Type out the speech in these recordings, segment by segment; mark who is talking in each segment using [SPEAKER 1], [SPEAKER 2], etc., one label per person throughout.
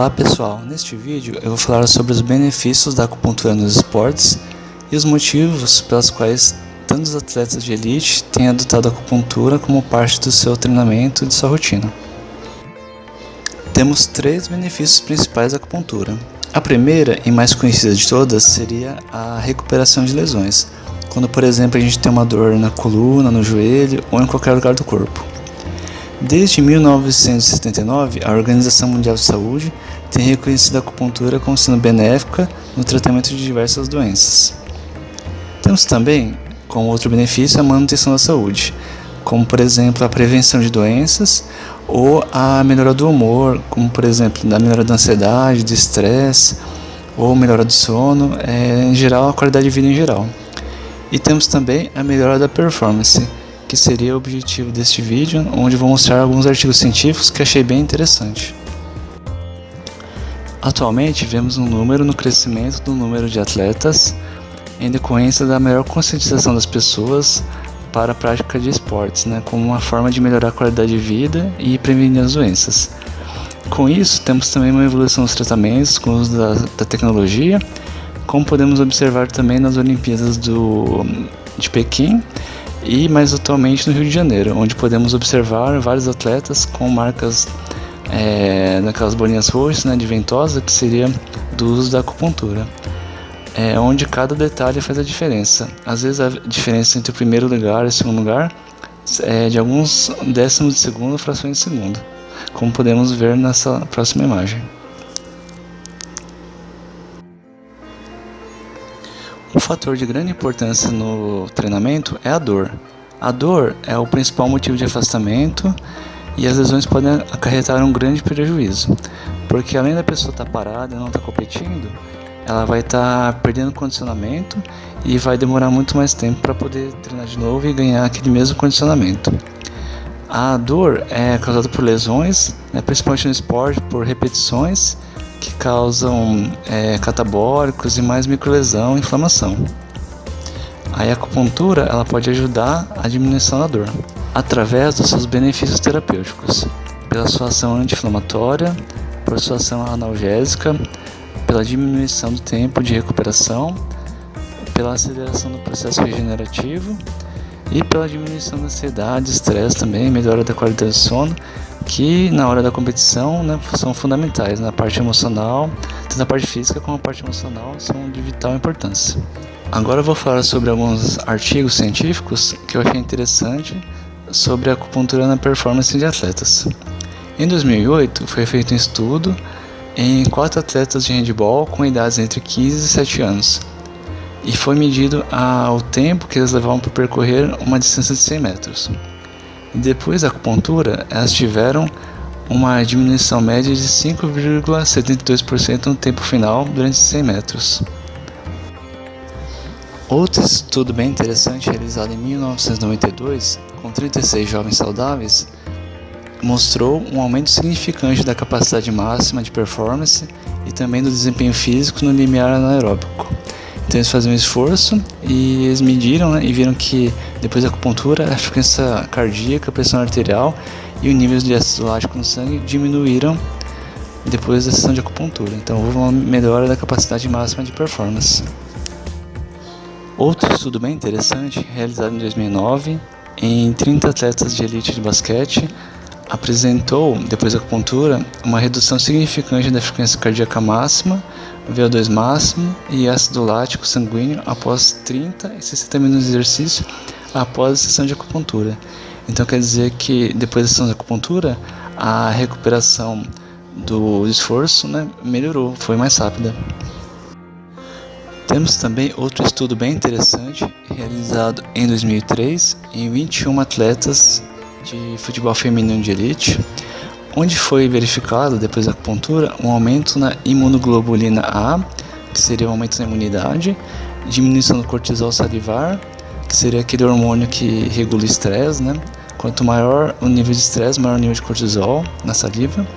[SPEAKER 1] Olá pessoal, neste vídeo eu vou falar sobre os benefícios da acupuntura nos esportes e os motivos pelos quais tantos atletas de elite têm adotado a acupuntura como parte do seu treinamento e de sua rotina. Temos três benefícios principais da acupuntura. A primeira e mais conhecida de todas seria a recuperação de lesões, quando por exemplo a gente tem uma dor na coluna, no joelho ou em qualquer lugar do corpo. Desde 1979, a Organização Mundial de Saúde tem reconhecido a acupuntura como sendo benéfica no tratamento de diversas doenças. Temos também, como outro benefício, a manutenção da saúde, como por exemplo a prevenção de doenças ou a melhora do humor, como por exemplo a melhora da ansiedade, do estresse ou melhora do sono, em geral a qualidade de vida em geral. E temos também a melhora da performance, que seria o objetivo deste vídeo, onde vou mostrar alguns artigos científicos que achei bem interessante. Atualmente vemos um número no crescimento do número de atletas em decorrência da maior conscientização das pessoas para a prática de esportes, como uma forma de melhorar a qualidade de vida e prevenir as doenças. Com isso, temos também uma evolução dos tratamentos com o uso da tecnologia, como podemos observar também nas Olimpíadas de Pequim, e mais atualmente no Rio de Janeiro, onde podemos observar vários atletas com marcas naquelas bolinhas roxas, de ventosa, que seria do uso da acupuntura, onde cada detalhe faz a diferença. Às vezes a diferença entre o primeiro lugar e o segundo lugar é de alguns décimos de segundo, frações de segundo, como podemos ver nessa próxima imagem. Um fator de grande importância no treinamento é a dor. A dor é o principal motivo de afastamento e as lesões podem acarretar um grande prejuízo, porque além da pessoa estar parada e não estar competindo, ela vai estar perdendo condicionamento e vai demorar muito mais tempo para poder treinar de novo e ganhar aquele mesmo condicionamento. A dor é causada por lesões, principalmente no esporte, por repetições, que causam catabólicos e mais microlesão e inflamação. A acupuntura ela pode ajudar a diminuição da dor, através dos seus benefícios terapêuticos, pela sua ação anti-inflamatória, por sua ação analgésica, pela diminuição do tempo de recuperação, pela aceleração do processo regenerativo e pela diminuição da ansiedade, estresse também, melhora da qualidade do sono, que na hora da competição são fundamentais na parte emocional, tanto a parte física como a parte emocional são de vital importância. Agora eu vou falar sobre alguns artigos científicos que eu achei interessante sobre a acupuntura na performance de atletas. Em 2008 foi feito um estudo em 4 atletas de handebol com idades entre 15 e 7 anos e foi medido o tempo que eles levavam para percorrer uma distância de 100 metros. Depois da acupuntura, elas tiveram uma diminuição média de 5,72% no tempo final durante 100 metros. Outro estudo bem interessante realizado em 1992, com 36 jovens saudáveis, mostrou um aumento significante da capacidade máxima de performance e também do desempenho físico no limiar anaeróbico. Então eles faziam um esforço e eles mediram e viram que depois da acupuntura a frequência cardíaca, a pressão arterial e o nível de ácido lático no sangue diminuíram depois da sessão de acupuntura. Então houve uma melhora da capacidade máxima de performance. Outro estudo bem interessante, realizado em 2009, em 30 atletas de elite de basquete, apresentou, depois da acupuntura, uma redução significante da frequência cardíaca máxima, VO2 máximo e ácido lático sanguíneo após 30 e 60 minutos de exercício após a sessão de acupuntura. Então quer dizer que depois da sessão de acupuntura, a recuperação do esforço melhorou, foi mais rápida. Temos também outro estudo bem interessante, realizado em 2003, em 21 atletas de futebol feminino de elite, onde foi verificado, depois da acupuntura, um aumento na imunoglobulina A, que seria um aumento na imunidade, diminuição do cortisol salivar, que seria aquele hormônio que regula o estresse, Quanto maior o nível de estresse, maior o nível de cortisol na saliva.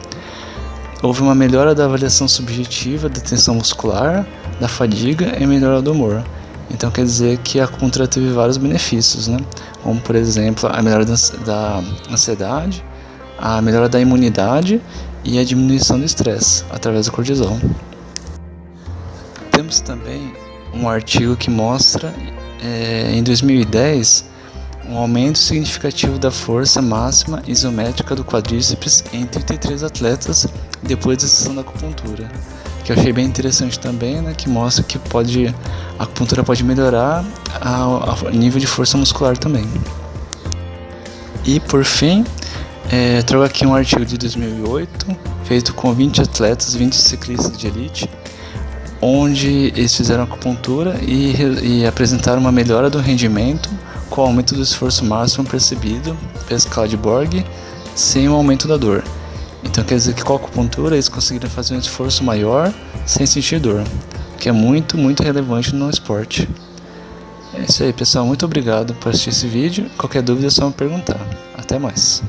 [SPEAKER 1] Houve uma melhora da avaliação subjetiva da tensão muscular, da fadiga e melhora do humor. Então quer dizer que a acupuntura teve vários benefícios, como por exemplo a melhora da ansiedade, a melhora da imunidade e a diminuição do estresse através do cortisol. Temos também um artigo que mostra, em 2010, um aumento significativo da força máxima isométrica do quadríceps em 33 atletas depois da sessão da acupuntura, que eu achei bem interessante também, né, que mostra que a acupuntura pode melhorar o nível de força muscular também. E por fim, trago aqui um artigo de 2008, feito com 20 atletas, 20 ciclistas de elite, onde eles fizeram acupuntura e apresentaram uma melhora do rendimento com o aumento do esforço máximo percebido pela escala de Borg, sem o aumento da dor. Então quer dizer que com a acupuntura eles conseguiram fazer um esforço maior sem sentir dor, o que é muito, muito relevante no esporte. É isso aí, pessoal. Muito obrigado por assistir esse vídeo. Qualquer dúvida é só me perguntar. Até mais.